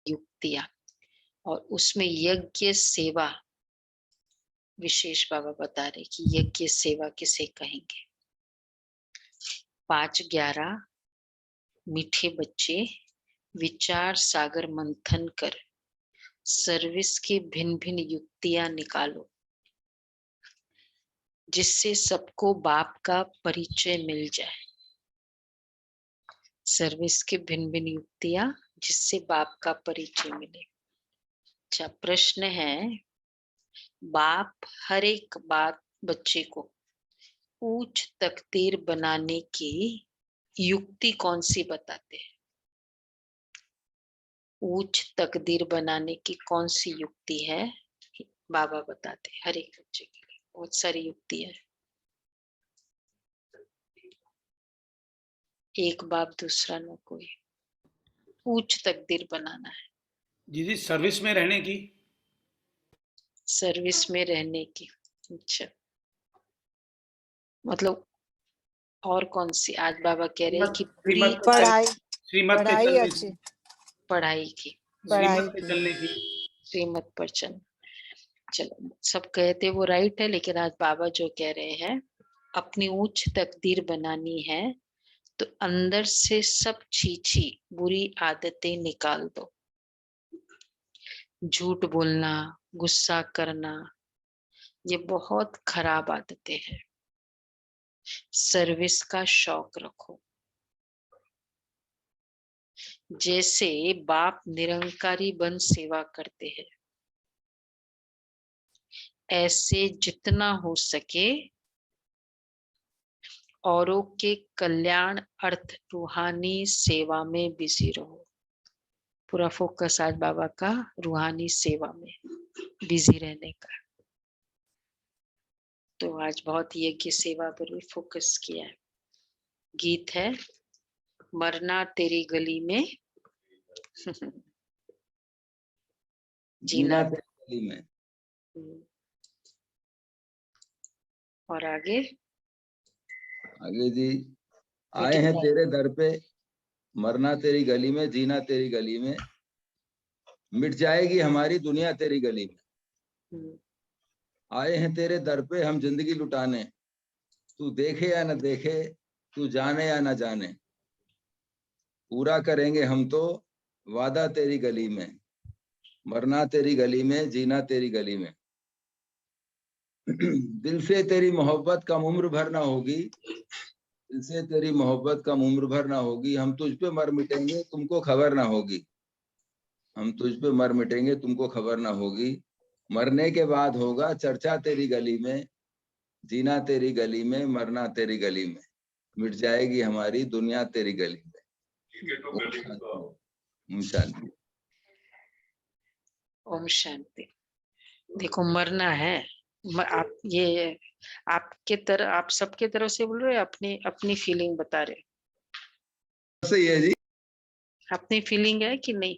युक्तियां, और उसमें यज्ञ सेवा विशेष बाबा बता रहे कि यज्ञ सेवा किसे कहेंगे। 5-11 मीठे बच्चे विचार सागर मंथन कर सर्विस की भिन्न भिन्न युक्तियां निकालो, जिससे सबको बाप का परिचय मिल जाए। सर्विस की भिन्न भिन्न युक्तियां जिससे बाप का परिचय मिले। अच्छा, प्रश्न है, बाप हर एक बात बच्चे को उच्च तकदीर बनाने की युक्ति कौन सी बताते हैं? उच्च तकदीर बनाने की कौन सी युक्ति है बाबा बताते हैं हर एक बच्चे के लिए? बहुत सारी युक्ति है। एक बाप दूसरा न कोई, उच्च तकदीर बनाना है। दीदी सर्विस में रहने की। सर्विस में रहने की। अच्छा, मतलब और कौन सी? आज बाबा कह रहे हैं कि पूरी पढ़ाई, श्रीमत पे पढ़ाई चलने अच्छी, की। पढ़ाई की, श्रीमत पे चलने की। श्रीमत पर चल। चलो, सब कहते वो राइट है, लेकिन आज बाबा जो कह रहे हैं, अपनी उच्च तकदीर बनानी है तो अंदर से सब छीछी बुरी आदतें निकाल दो। झूठ बोलना, गुस्सा करना, ये बहुत खराब आदतें हैं। सर्विस का शौक रखो। जैसे बाप निरंकारी बन सेवा करते हैं, ऐसे जितना हो सके औरों के कल्याण अर्थ रूहानी सेवा में बिजी रहो। पूरा फोकस आज बाबा का रूहानी सेवा में बिजी रहने का। तो आज बहुत यज्ञ सेवा पर भी फोकस किया है। गीत है, मरना तेरी गली में जीना तेरी गली में। और आगे जी, आए हैं तेरे दर पे, मरना तेरी गली में, जीना तेरी गली में, मिट जाएगी हमारी दुनिया तेरी गली में। आए हैं तेरे दर पे हम जिंदगी लुटाने, तू देखे या न देखे, तू जाने या न जाने, पूरा करेंगे हम तो वादा तेरी गली में, मरना तेरी गली में, जीना तेरी गली में। दिल से तेरी मोहब्बत कम उम्र भर ना होगी, दिल से तेरी मोहब्बत कम उम्र भर ना होगी, हम तुझ पे मर मिटेंगे तुमको खबर ना होगी, हम तुझ पे मर मिटेंगे तुमको खबर ना होगी, मरने के बाद होगा चर्चा तेरी गली में, जीना तेरी गली में, मरना तेरी गली में, मिट जाएगी हमारी दुनिया तेरी गली में। ओम शांति। ओम शांति। देखो, मरना है। आप ये आपके तरह, आप सबके तरफ से बोल रहे हैं, अपनी अपनी फीलिंग बता रहे? सही है जी, अपनी फीलिंग है कि नहीं?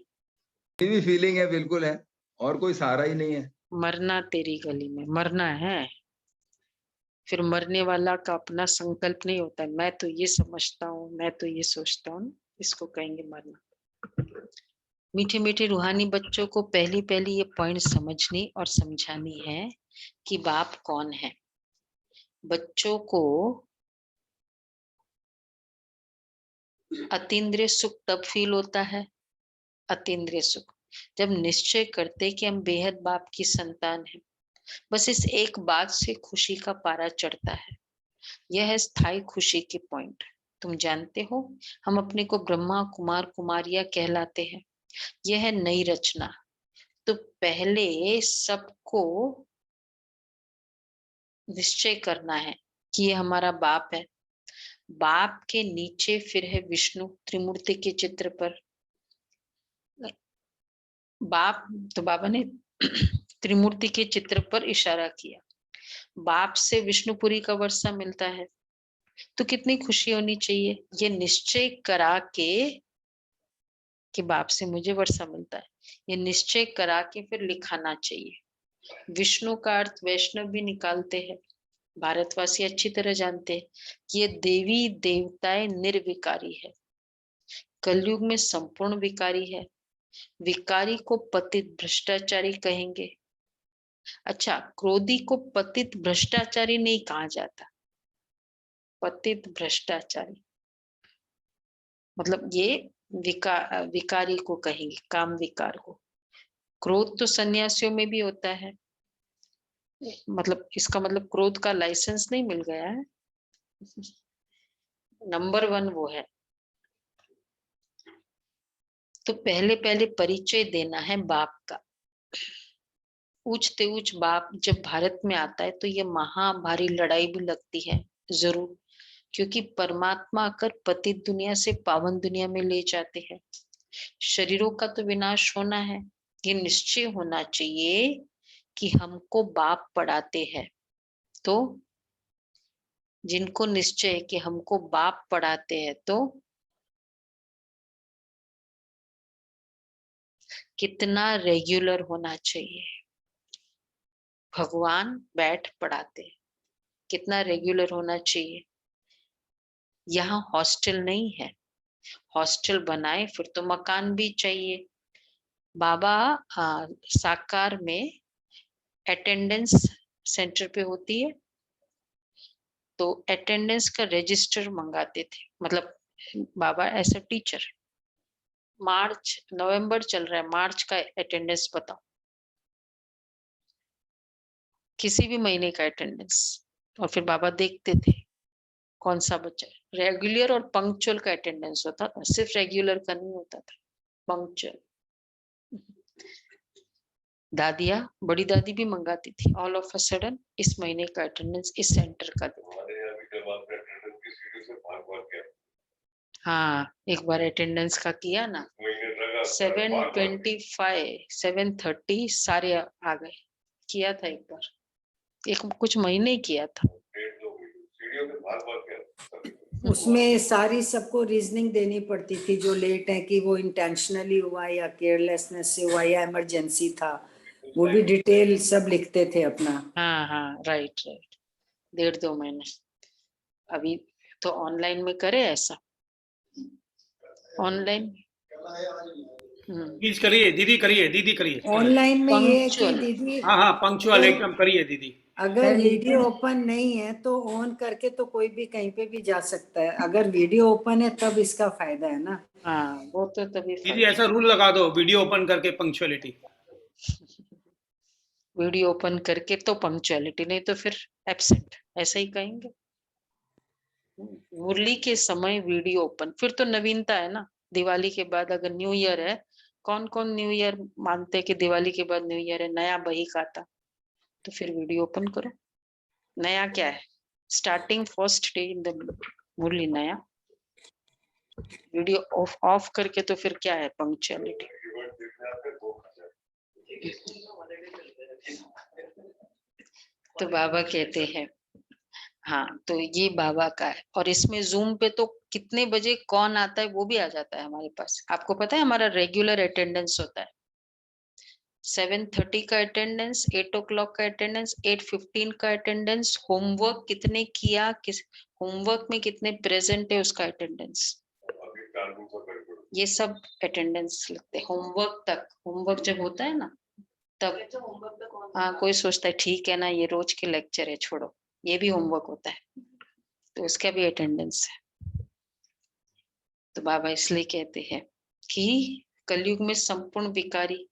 भी फीलिंग है, बिल्कुल है, और कोई सहारा ही नहीं है। मरना तेरी गली में, मरना है। फिर मरने वाला का अपना संकल्प नहीं होता है, मैं तो ये समझता हूँ, मैं तो ये सोचता हूँ, इसको कहेंगे मरना। मीठे मीठे रूहानी बच्चों को पहली पहली ये पॉइंट समझनी और समझानी है कि बाप कौन है। बच्चों को अतीन्द्रिय सुख तब फील होता है, अतीन्द्रिय सुख जब निश्चय करते कि हम बेहद बाप की संतान हैं। बस इस एक बात से खुशी का पारा चढ़ता है। यह है स्थायी खुशी की पॉइंट। तुम जानते हो, हम अपने को ब्रह्मा कुमार कुमारिया कहलाते हैं। यह है नई रचना। तो पहले सबको निश्चय करना है कि ये हमारा बाप है। बाप के नीचे फिर है विष्णु त्रिमूर्ति के चित्र पर। बाप तो बाबा ने त्रिमूर्ति के चित्र पर इशारा किया। बाप से विष्णुपुरी का वर्षा मिलता है, तो कितनी खुशी होनी चाहिए। ये निश्चय करा के कि बाप से मुझे वर्षा मिलता है, ये निश्चय करा के फिर लिखाना चाहिए। विष्णु का अर्थ वैष्णव भी निकालते हैं। भारतवासी अच्छी तरह जानते हैं कि ये देवी देवताएं निर्विकारी है, कलयुग में संपूर्ण विकारी है। विकारी को पतित भ्रष्टाचारी कहेंगे। अच्छा, क्रोधी को पतित भ्रष्टाचारी नहीं कहा जाता, पतित भ्रष्टाचारी मतलब ये विकारी को कहेंगे, काम विकार को। क्रोध तो सन्यासियों में भी होता है, मतलब इसका मतलब क्रोध का लाइसेंस नहीं मिल गया है, नंबर 1 वो है। तो पहले पहले परिचय देना है बाप का। ऊंचते ऊंच बाप जब भारत में आता है तो ये महाभारी लड़ाई भी लगती है जरूर, क्योंकि परमात्मा आकर पतित दुनिया से पावन दुनिया में ले जाते हैं। शरीरों का तो विनाश होना है, ये निश्चय होना चाहिए कि हमको बाप पढ़ाते हैं। तो जिनको निश्चय है कि हमको बाप पढ़ाते हैं, तो कितना रेगुलर होना चाहिए। भगवान बैठ पढ़ाते हैं, कितना रेगुलर होना चाहिए। यहाँ हॉस्टल नहीं है, हॉस्टल बनाए फिर तो मकान भी चाहिए। बाबा साकार में अटेंडेंस सेंटर पे होती है, तो अटेंडेंस का रजिस्टर मंगाते थे, मतलब बाबा एज अ टीचर। मार्च नवंबर चल रहा है, मार्च का अटेंडेंस बताओ, किसी भी महीने का अटेंडेंस, और फिर बाबा देखते थे कौन सा बच्चा। रेगुलर और पंक्चुअल का अटेंडेंस होता था, सिर्फ रेगुलर का नहीं होता था, पंक्चुअल। दादिया, बड़ी दादी भी मंगाती थी, ऑल ऑफ अ सडन इस महीने का अटेंडेंस इस सेंटर का दे। हाँ, एक बार अटेंडेंस का किया ना, 725 730 सारे आ गए, किया था एक बार, एक कुछ महीने किया था। उसमें सारी सबको रीजनिंग देनी पड़ती थी, जो लेट है कि वो इंटेंशनली हुआ या केयरलेसनेस से हुआ या इमरजेंसी था, वो भी डिटेल सब लिखते थे अपना। हाँ हाँ, राइट राइट, 1.5-2 महीने। अभी तो ऑनलाइन में करे ऐसा, ऑनलाइन। प्लीज करिए दीदी, करिए दीदी, करिए। ऑनलाइन में ये है कि पंक्चुअल। दीदी, हाँ हाँ, पंक्चुअल एकदम करिए दीदी। अगर वीडियो ओपन नहीं है तो ऑन करके तो कोई भी कहीं पे भी जा सकता है, अगर वीडियो ओपन है तब इसका फायदा है ना। हाँ, वो तो तभी दीदी ऐसा रूल लगा दो, वीडियो ओपन करके पंक्चुअलिटी। वीडियो ओपन करके तो पंक्चुअलिटी, नहीं तो फिर एब्सेंट, ऐसा ही कहेंगे। मुरली के समय वीडियो ओपन, फिर तो नवीनता है ना। दिवाली के बाद अगर न्यू ईयर है, कौन कौन न्यू ईयर मानते हैं कि दिवाली के बाद न्यू ईयर है, नया बही खाता, तो फिर वीडियो ओपन करो। नया क्या है, starting first day in the Murli नया। वीडियो ऑफ करके तो फिर क्या है, पंक्चुअलिटी। तो बाबा कहते हैं, हाँ, तो ये बाबा का है। और इसमें जूम पे तो कितने बजे कौन आता है वो भी आ जाता है हमारे पास। आपको पता है हमारा रेगुलर अटेंडेंस होता है 7:30 का अटेंडेंस, 8 o'clock का अटेंडेंस, 8:15 का अटेंडेंस, होमवर्क कितने किया, किस होमवर्क में कितने प्रेजेंट है उसका अटेंडेंस, ये सब अटेंडेंस लगते हैं। होमवर्क तक, होमवर्क जब होता है ना तब। हाँ, कोई सोचता है ठीक है ना, ये रोज के लेक्चर है, छोड़ो, ये भी होमवर्क होता है, तो उसका भी अटेंडेंस है। तो बाबा इसलिए कहते हैं कि कलयुग में संपूर्ण विकारी,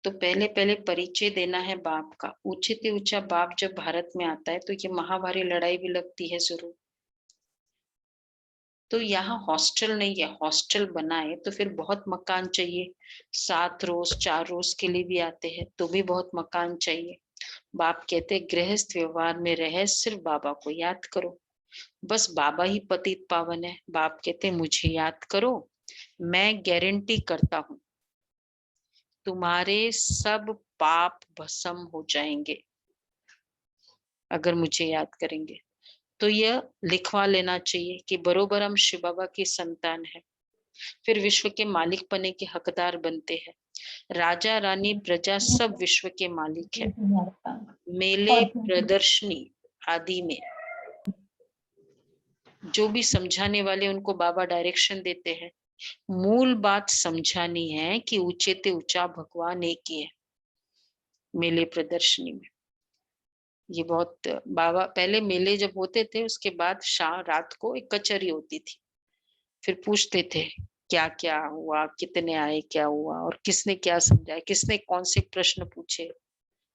तो पहले पहले परिचय देना है बाप का। ऊंचे से ऊंचा बाप जब भारत में आता है तो ये महाभारी लड़ाई भी लगती है जरूर। तो यहाँ हॉस्टल नहीं है, हॉस्टल बनाए तो फिर बहुत मकान चाहिए। 7 रोज 4 रोज के लिए भी आते हैं तो भी बहुत मकान चाहिए। बाप कहते गृहस्थ व्यवहार में रहे सिर्फ बाबा को याद करो, बस बाबा ही पतित पावन है। बाप कहते मुझे याद करो, मैं गारंटी करता हूं तुम्हारे सब पाप भस्म हो जाएंगे अगर मुझे याद करेंगे। तो यह लिखवा लेना चाहिए कि बरोबर हम शिव बाबा की संतान है, फिर विश्व के मालिक बने के हकदार बनते हैं। राजा रानी प्रजा सब विश्व के मालिक है। मेले प्रदर्शनी आदि में जो भी समझाने वाले उनको बाबा डायरेक्शन देते हैं मूल बात समझानी है कि ऊंचे ते ऊंचा भगवान एक ही है। मेले प्रदर्शनी में ये बहुत बाबा पहले मेले जब होते थे उसके बाद शाम रात को एक कचहरी होती थी, फिर पूछते थे क्या क्या हुआ, कितने आए, क्या हुआ और किसने क्या समझाया, किसने कौन से प्रश्न पूछे,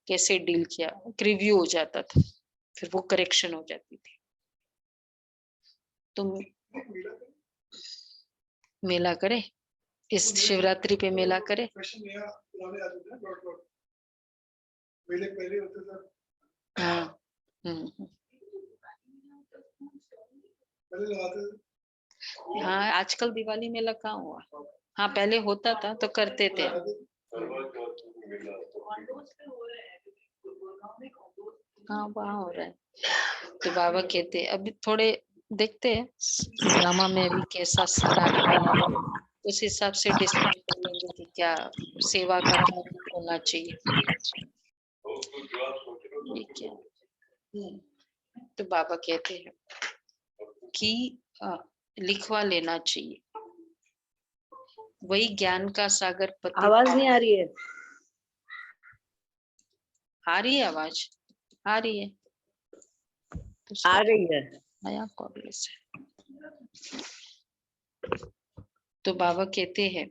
कैसे डील किया, एक रिव्यू हो जाता था, फिर वो करेक्शन हो जाती थी। तुम मेला करे, इस शिवरात्रि पे मेला करे। हाँ हाँ, आजकल दिवाली मेला कहाँ हुआ। हाँ पहले होता था तो करते थे। हाँ वहाँ हो रहा है। तो बाबा कहते हैं अभी थोड़े देखते हैं ड्रामा में अभी कैसा स्टार्ट करना है, उस हिसाब से डिसाइड कर लेंगे कि क्या सेवा का क्या होना चाहिए। ये क्या तो बाबा कहते हैं कि लिखवा लेना चाहिए, वही ज्ञान का सागर पति। आवाज नहीं आ रही है। आ रही है आवाज, आ रही है आ रही है। नया कॉलेज है। तो बाबा कहते हैं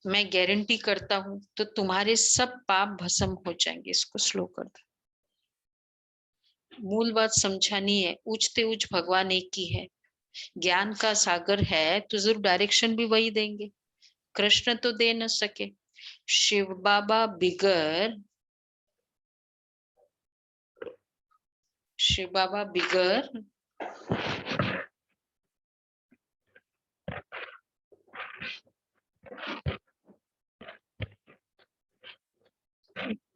मैं गारंटी करता हूं तो तुम्हारे सब पाप भस्म हो जाएंगे। इसको स्लो कर दो। मूल बात समझानी है, उच्चते उच्च भगवान एक ही है, ज्ञान का सागर है तो जरूर डायरेक्शन भी वही देंगे, कृष्ण तो दे न सके। शिव बाबा बिगर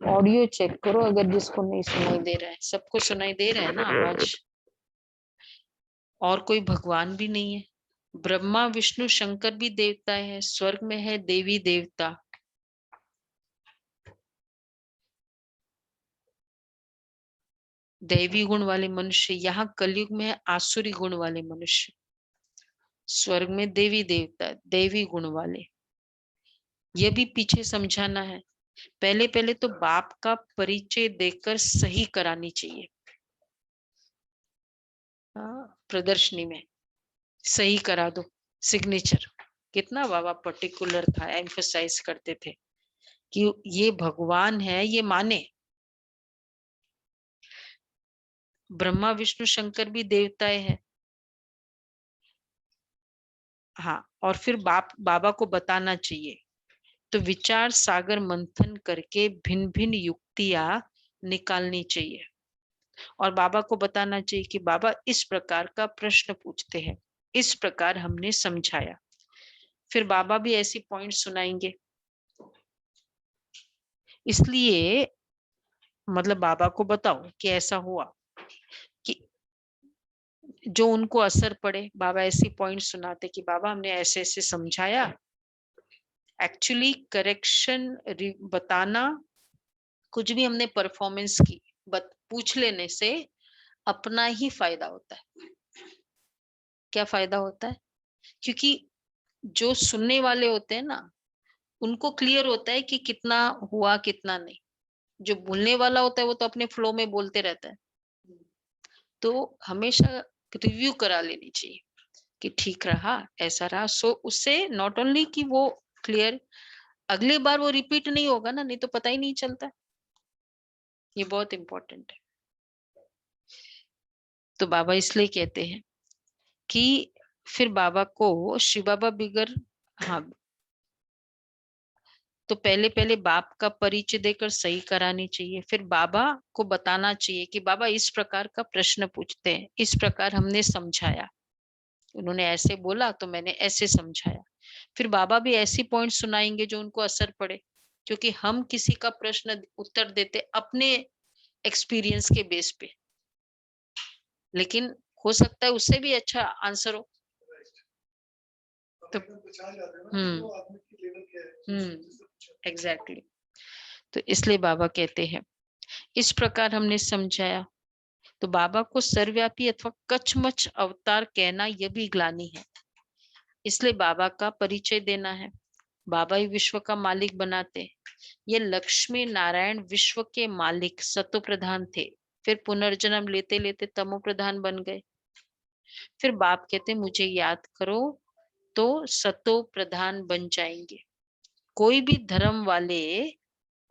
ऑडियो चेक करो अगर जिसको नहीं सुनाई दे रहा है। सबको सुनाई दे रहा है ना आवाज। और कोई भगवान भी नहीं है, ब्रह्मा विष्णु शंकर भी देवता है, स्वर्ग में है देवी देवता। दैवी गुण वाले मनुष्य, यहाँ कलयुग में है आसुरी गुण वाले मनुष्य। स्वर्ग में देवी देवता, देवी गुण वाले। ये भी पीछे समझाना है। पहले तो बाप का परिचय देकर सही करानी चाहिए। प्रदर्शनी में सही करा दो, सिग्नेचर। कितना बाबा पर्टिकुलर था, एम्फसाइज करते थे कि ये भगवान है, ये माने। ब्रह्मा विष्णु शंकर भी देवताएं हैं। हाँ, और फिर बाबा को बताना चाहिए। तो विचार सागर मंथन करके भिन्न भिन्न युक्तियां निकालनी चाहिए और बाबा को बताना चाहिए कि बाबा इस प्रकार का प्रश्न पूछते हैं, इस प्रकार हमने समझाया। फिर बाबा भी ऐसी पॉइंट सुनाएंगे। इसलिए मतलब बाबा को बताओ कि ऐसा हुआ कि जो उनको असर पड़े। बाबा ऐसी पॉइंट सुनाते कि बाबा हमने ऐसे ऐसे समझाया। एक्चुअली करेक्शन बताना, कुछ भी हमने परफॉर्मेंस की पूछ लेने से अपना ही फायदा होता है। क्या फायदा होता है? क्योंकि जो सुनने वाले होते हैं ना, उनको क्लियर होता है कि कितना हुआ कितना नहीं। जो बोलने वाला होता है वो तो अपने फ्लो में बोलते रहता है। तो हमेशा रिव्यू करा लेनी चाहिए कि ठीक रहा, ऐसा रहा। सो उससे नॉट ओनली कि वो क्लियर, अगली बार वो रिपीट नहीं होगा ना, नहीं तो पता ही नहीं चलता। ये बहुत इंपॉर्टेंट है। तो बाबा इसलिए कहते हैं कि फिर बाबा को शिव बाबा बिगर, हाँ, तो पहले बाप का परिचय देकर सही करानी चाहिए। फिर बाबा को बताना चाहिए कि बाबा इस प्रकार का प्रश्न पूछते हैं, इस प्रकार हमने समझाया, उन्होंने ऐसे बोला तो मैंने ऐसे समझाया। फिर बाबा भी ऐसी पॉइंट सुनाएंगे जो उनको असर पड़े, क्योंकि हम किसी का प्रश्न उत्तर देते अपने एक्सपीरियंस के बेस पे, लेकिन हो सकता है उससे भी अच्छा आंसर हो। तो एग्जैक्टली। तो इसलिए बाबा कहते हैं इस प्रकार हमने समझाया। तो बाबा को सर्वव्यापी अथवा कचमच अवतार कहना यह भी ग्लानि है। इसलिए बाबा का परिचय देना है। बाबा ही विश्व का मालिक बनाते। ये लक्ष्मी नारायण विश्व के मालिक सतो प्रधान थे, फिर पुनर्जन्म लेते लेते तमो प्रधान बन गए। फिर बाप कहते मुझे याद करो तो सतो प्रधान बन जाएंगे। कोई भी धर्म वाले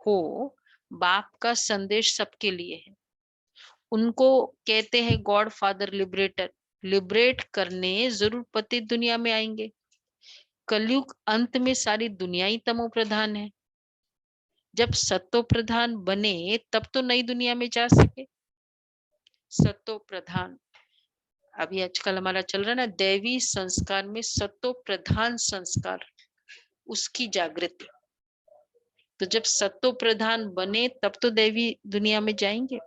हो, बाप का संदेश सबके लिए है। उनको कहते हैं गॉड फादर लिबरेटर। लिबरेट करने जरूर पति दुनिया में आएंगे। कलयुग अंत में सारी दुनिया ही तमो प्रधान है। जब सतो प्रधान बने तब तो नई दुनिया में जा सके। सतो प्रधान अभी आजकल हमारा चल रहा है ना, दैवी संस्कार में सतो प्रधान संस्कार, उसकी जागृति। तो जब सतो प्रधान बने तब तो दैवी दुनिया में जाएंगे।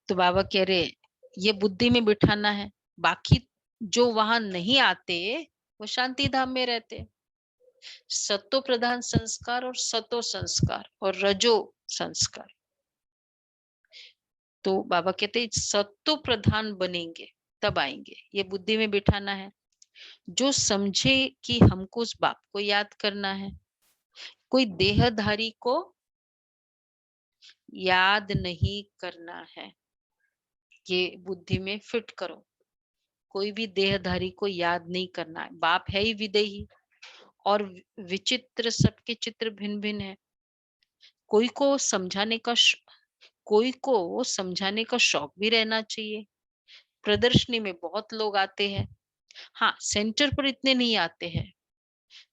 तो बाबा कह रहे ये बुद्धि में बिठाना है। बाकी जो वहां नहीं आते वो शांति धाम में रहते। सतो प्रधान संस्कार और सतो संस्कार और रजो संस्कार। तो बाबा कहते सतो प्रधान बनेंगे तब आएंगे। ये बुद्धि में बिठाना है। जो समझे कि हमको उस बाप को याद करना है, कोई देहधारी को याद नहीं करना है। ये बुद्धि में फिट करो। कोई भी देहधारी को याद नहीं करना है। बाप है ही विदेही और विचित्र, सबके चित्र भिन्न भिन्न है। कोई को समझाने का शौक भी रहना चाहिए। प्रदर्शनी में बहुत लोग आते हैं, हाँ सेंटर पर इतने नहीं आते हैं।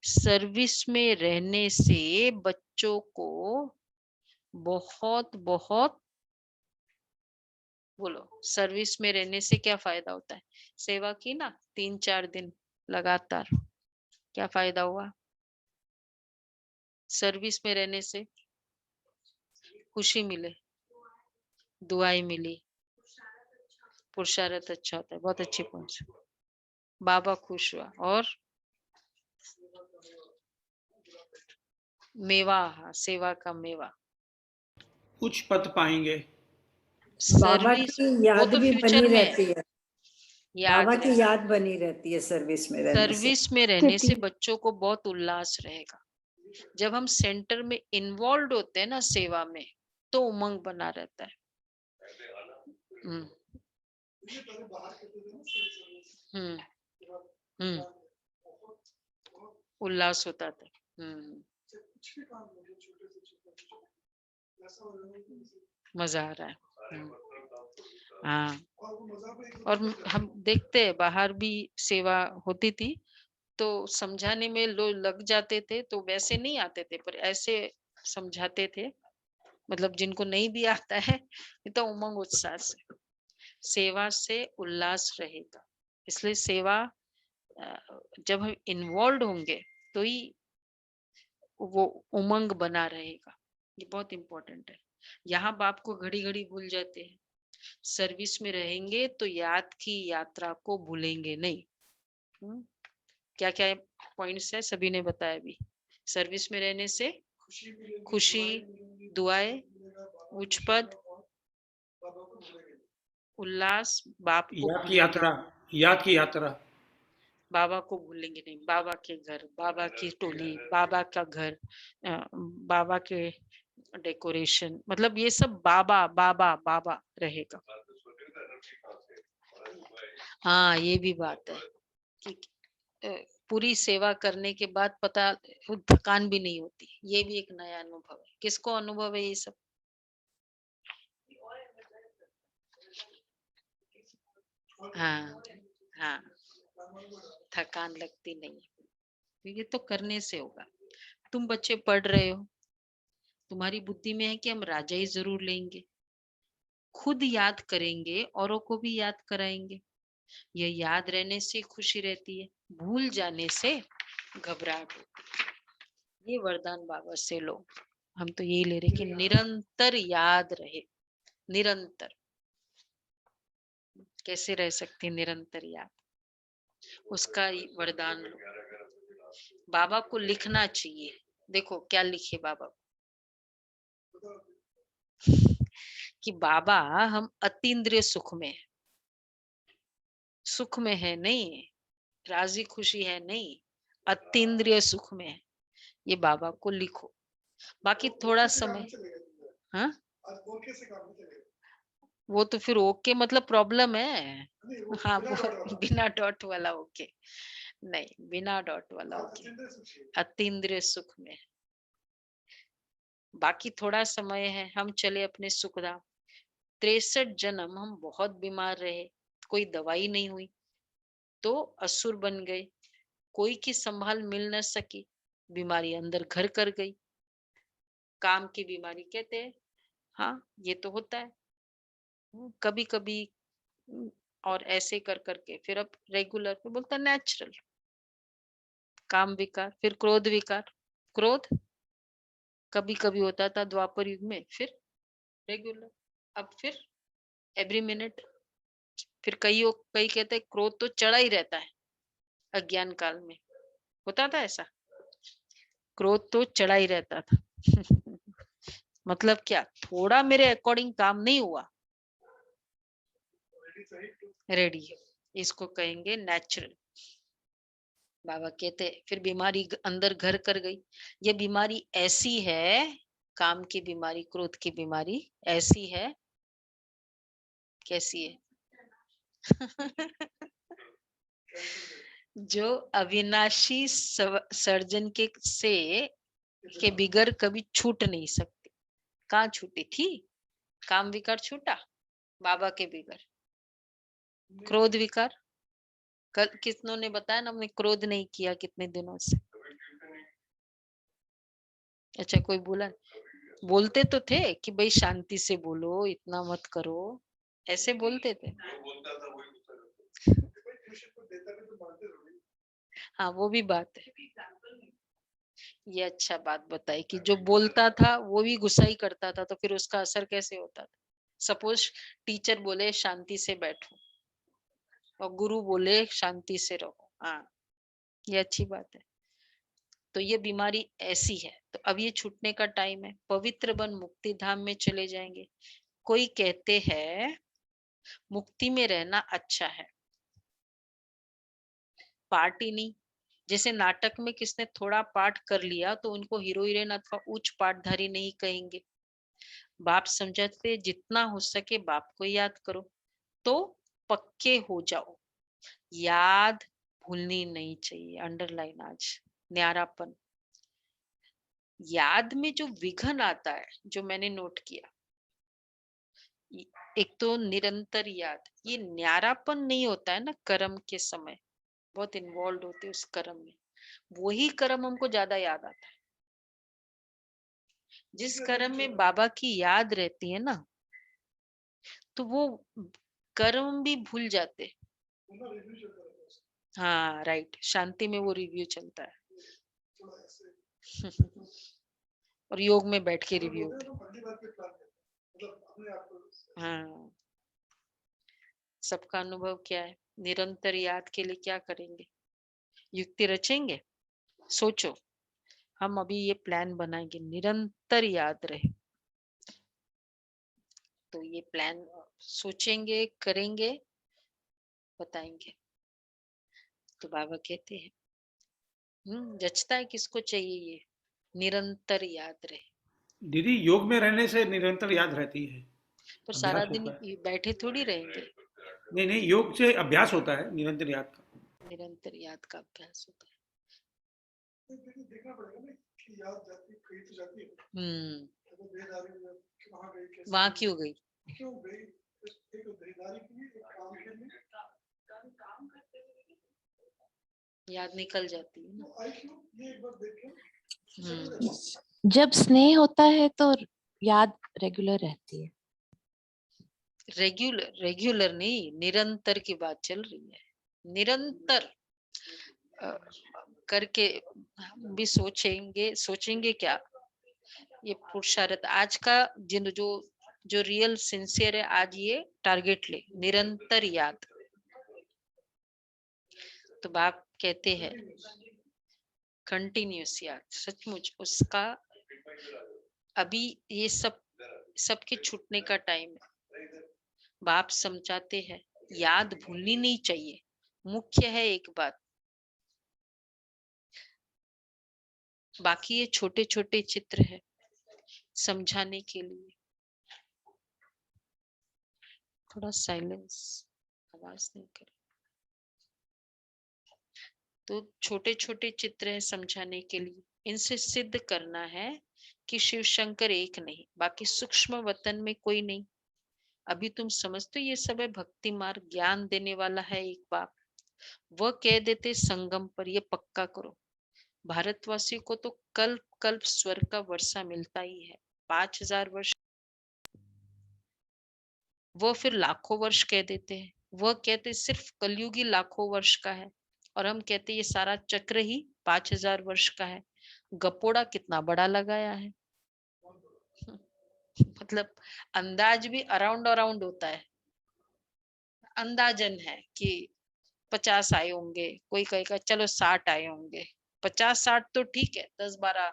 सर्विस में रहने से बच्चों को बहुत बहुत बोलो, सर्विस में रहने से क्या फायदा होता है? सेवा की ना 3-4 दिन लगातार, क्या फायदा हुआ? सर्विस में रहने से खुशी मिले, दुआएं मिली, पुरुषार्थ अच्छा होता है। बहुत अच्छी पहुंच। बाबा खुश हुआ और मेवा, सेवा का मेवा, उच्च पद पाएंगे। बाबा सर्विस की वो याद तो भी फ्यूचर बनी में रहती है। याद बाबा की रहे। याद बनी रहती है सर्विस में रहने से। सर्विस में रहने से बच्चों को बहुत उल्लास रहेगा। जब हम सेंटर में इन्वॉल्व होते हैं ना सेवा में, तो उमंग बना रहता है। हम्म हम्म हम्म उल्लास होता था। मजा आ रहा है। हाँ, और हम देखते हैं बाहर भी सेवा होती थी तो समझाने में लोग लग जाते थे, तो वैसे नहीं आते थे पर ऐसे समझाते थे। मतलब जिनको नहीं भी आता है तो उमंग उत्साह से, सेवा से उल्लास रहेगा। इसलिए सेवा जब हम इन्वॉल्व होंगे तो ही वो उमंग बना रहेगा। ये बहुत इंपॉर्टेंट है। यहाँ बाप को घड़ी घड़ी भूल जाते हैं। सर्विस में रहेंगे तो याद की यात्रा को भूलेंगे नहीं। क्या क्या पॉइंट्स है सभी ने बताया भी। सर्विस में रहने से खुशी, दुआएं, उच्च पद, उल्लास, बाप को याद की भूलेंगे, यात्रा, याद की यात्रा। बाबा को भूलेंगे नहीं। बाबा के घर, बाबा की टोली, बाबा का घर, बाबा के डेकोरेशन, मतलब ये सब बाबा बाबा बाबा रहेगा। हाँ ये भी बात है कि पूरी सेवा करने के बाद पता थकान भी नहीं होती। ये भी एक नया अनुभव है। किसको अनुभव है ये सब? हाँ हाँ, थकान लगती नहीं है। ये तो करने से होगा। तुम बच्चे पढ़ रहे हो, तुम्हारी बुद्धि में है कि हम राजा ही जरूर लेंगे। खुद याद करेंगे, औरों को भी याद कराएंगे। ये याद रहने से खुशी रहती है, भूल जाने से घबराहट होती है। ये वरदान बाबा से लो। हम तो यही ले रहे कि निरंतर याद रहे। निरंतर कैसे रह सकती निरंतर याद, उसका वरदान लो। बाबा को लिखना चाहिए। देखो क्या लिखे बाबा कि बाबा हम अतीन्द्रिय सुख में, सुख में है नहीं, राजी खुशी है नहीं, अतीन्द्रिय सुख में है। ये बाबा को लिखो। बाकी थोड़ा समय, हाँ वो तो फिर ओके मतलब प्रॉब्लम है। हाँ वो बिना डॉट वाला ओके नहीं, बिना डॉट वाला ओके, अतीन्द्रिय सुख में। बाकी थोड़ा समय है, हम चले अपने सुखधाम। 63 जन्म हम बहुत बीमार रहे, कोई दवाई नहीं हुई तो असुर बन गए, कोई की संभाल मिल न सकी, बीमारी अंदर घर कर गई। काम की बीमारी कहते हैं, हाँ ये तो होता है कभी कभी। और ऐसे कर करके फिर अब रेगुलर पे बोलता नेचुरल। काम विकार, फिर क्रोध विकार। क्रोध कभी कभी होता था द्वापर युग में, फिर रेगुलर, अब फिर एवरी मिनट। फिर कई कहते हैं क्रोध तो चढ़ा ही रहता है। अज्ञान काल में होता था ऐसा, क्रोध तो चढ़ा ही रहता था। मतलब क्या, थोड़ा मेरे अकॉर्डिंग काम नहीं हुआ, रेडी, इसको कहेंगे नेचुरल। बाबा कहते फिर बीमारी अंदर घर कर गई। ये बीमारी ऐसी है, काम की बीमारी, क्रोध की बीमारी ऐसी है, कैसी है? जो अविनाशी सर्जन के बिगर कभी छूट नहीं सकती। कहाँ छूटी थी? काम विकार छूटा बाबा के बिगर। क्रोध विकार कल किसनों ने बताया ना, हमने क्रोध नहीं किया कितने दिनों से। अच्छा कोई बोला, बोलते तो थे कि भाई शांति से बोलो, इतना मत करो, ऐसे बोलते थे। हाँ वो भी बात है। ये अच्छा बात बताई कि जो बोलता था वो भी गुस्सा ही करता था, तो फिर उसका असर कैसे होता था? सपोज टीचर बोले शांति से बैठो और गुरु बोले शांति से रहो, हाँ ये अच्छी बात है। तो ये बीमारी ऐसी है, तो अब ये छूटने का टाइम है। पवित्र बन मुक्ति धाम में चले जाएंगे। कोई कहते हैं मुक्ति में रहना अच्छा है, पार्टी नहीं। जैसे नाटक में किसने थोड़ा पाठ कर लिया तो उनको हीरो हीरोइन अथवा उच्च पाठधारी नहीं कहेंगे। बाप समझाते जितना हो सके बाप को याद करो तो पक्के हो जाओ। याद भूलनी नहीं चाहिए, अंडरलाइन आज न्यारापन। याद में जो विघन आता है, जो मैंने नोट किया, एक तो निरंतर याद, ये न्यारापन नहीं होता है ना कर्म के समय, बहुत इन्वॉल्व होते उस कर्म में, वही कर्म हमको ज्यादा याद आता है। जिस कर्म में बाबा की याद रहती है ना, तो वो कर्म भी भूल जाते। हाँ राइट, शांति में वो रिव्यू चलता है। और योग में बैठ के रिव्यू होता है। हाँ सबका अनुभव क्या है? निरंतर याद के लिए क्या करेंगे? युक्ति रचेंगे। सोचो, हम अभी ये प्लान बनाएंगे निरंतर याद रहे, तो ये प्लान सोचेंगे, करेंगे, बताएंगे। तो बाबा कहते हैं जचता है किसको चाहिए ये निरंतर याद रहे। दीदी योग में रहने से निरंतर याद रहती है, पर सारा अभ्यास दिन होता है। बैठे थोड़ी रहेंगे, नहीं नहीं, योग से अभ्यास होता है निरंतर याद का। निरंतर याद का अभ्यास होता है। वहां क्यों गई? याद निकल जाती है ना। जब स्नेह होता है तो याद रेगुलर रहती है। रेगुलर नहीं, निरंतर की बात चल रही है। निरंतर करके हम भी सोचेंगे क्या? ये पुरुषार्थ आज का जिन जो रियल सिंसियर है, आज ये टारगेट ले, निरंतर याद। तो बाप कहते हैं कंटिन्यूस याद, सचमुच उसका अभी ये सबके छूटने का टाइम है। बाप समझाते हैं याद भूलनी नहीं चाहिए। मुख्य है एक बात, बाकी ये छोटे छोटे चित्र है समझाने के लिए। थोड़ा साइलेंस, आवाज नहीं करे। तो छोटे छोटे चित्र है समझाने के लिए। इनसे सिद्ध करना है कि शिव शंकर एक नहीं, बाकी सूक्ष्म वतन में कोई नहीं। अभी तुम समझते हो ये सब है भक्ति मार्ग, ज्ञान देने वाला है एक बाप। वह कह देते संगम पर, ये पक्का करो। भारतवासियों को तो कल्प कल्प स्वर्ग का वर्षा मिलता ही है। 5000 वर्ष, वह फिर लाखों वर्ष कह देते हैं। वह कहते सिर्फ कलयुगी लाखों वर्ष का है, और हम कहते ये सारा चक्र ही 5000 वर्ष का है। गपोड़ा कितना बड़ा लगाया है। मतलब अंदाज भी अराउंड अराउंड होता है। अंदाजन है कि 50 आए होंगे, कोई कहेगा चलो 60 आए होंगे। 50-60 तो ठीक है, 10-12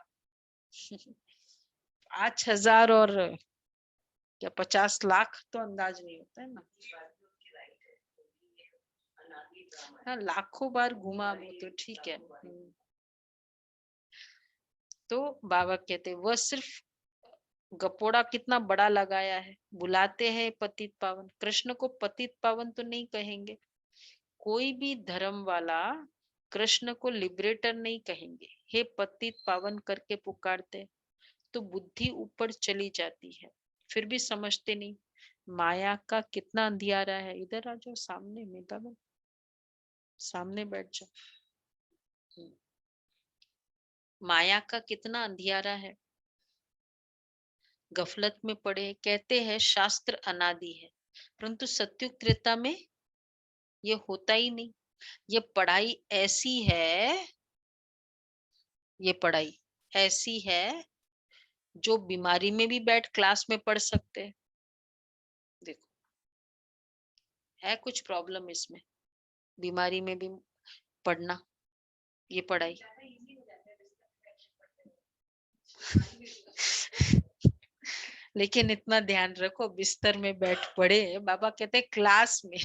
5000 और क्या 50 लाख तो अंदाज नहीं होता है ना। हाँ, लाखों बार घुमा वो तो ठीक है। तो बाबा कहते वह सिर्फ गपोड़ा कितना बड़ा लगाया है। बुलाते हैं पतित पावन, कृष्ण को पतित पावन तो नहीं कहेंगे। कोई भी धर्म वाला कृष्ण को लिबरेटर नहीं कहेंगे। हे पतित पावन करके पुकारते तो बुद्धि ऊपर चली जाती है, फिर भी समझते नहीं। माया का कितना अंधियारा है। इधर आ जाओ सामने, मेधा में सामने बैठ जाओ। माया का कितना अंधियारा है। गफलत में पड़े, कहते हैं शास्त्र अनादि है, परंतु सत्युग त्रेता में ये होता ही नहीं। ये पढ़ाई ऐसी है, ये पढ़ाई ऐसी है जो बीमारी में भी बैठ क्लास में पढ़ सकते हैं। देखो है कुछ प्रॉब्लम इसमें, बीमारी में भी पढ़ना ये पढ़ाई। लेकिन इतना ध्यान रखो, बिस्तर में बैठ पढ़े, बाबा कहते क्लास में।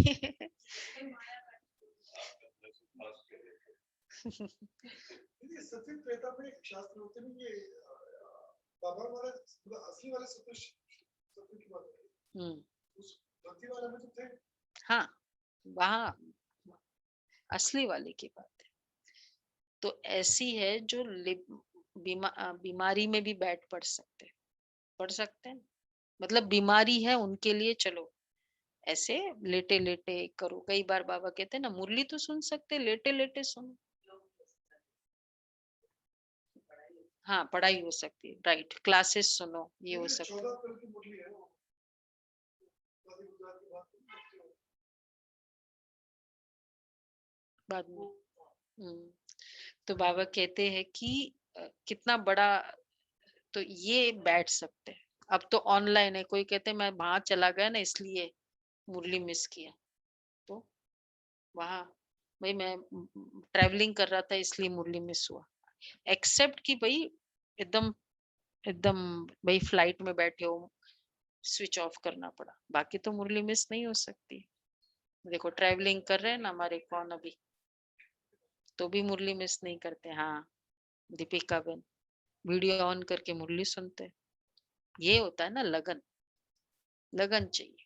सत्य त्रेता में शास्त्र होते नहीं, ये बाबा वाला असली वाले सत्य की बात है। उस भक्ति वाला में तो थे। हाँ, वहाँ असली वाले की बात है। तो ऐसी है जो बीमारी में भी बैठ पढ़ सकते हैं। मतलब बीमारी है उनके लिए, चलो ऐसे लेटे लेटे करो। कई बार बाबा कहते हैं ना, मुरली तो सुन सकते, लेटे लेटे सुनो। हाँ, पढ़ाई हो सकती है, राइट, क्लासेस सुनो, ये हो सकता है। 14 अप्रैल की मुरली है वो। बाद में तो बाबा कहते हैं कि कितना बड़ा, तो ये बैठ सकते हैं। अब तो ऑनलाइन है, कोई कहते हैं मैं वहां चला गया ना इसलिए मुरली मिस किया। तो वहां भाई मैं ट्रैवलिंग कर रहा था इसलिए मुरली मिस हुआ। एक्सेप्ट कि भाई एकदम एकदम भाई फ्लाइट में बैठे हो, स्विच ऑफ करना पड़ा, बाकी तो मुरली मिस नहीं हो सकती। देखो ट्रैवलिंग कर रहे हैं ना हमारे कौन अभी, तो भी मुरली मिस नहीं करते। हाँ, दीपिका बहन वीडियो ऑन करके मुरली सुनते। ये होता है ना लगन, लगन चाहिए।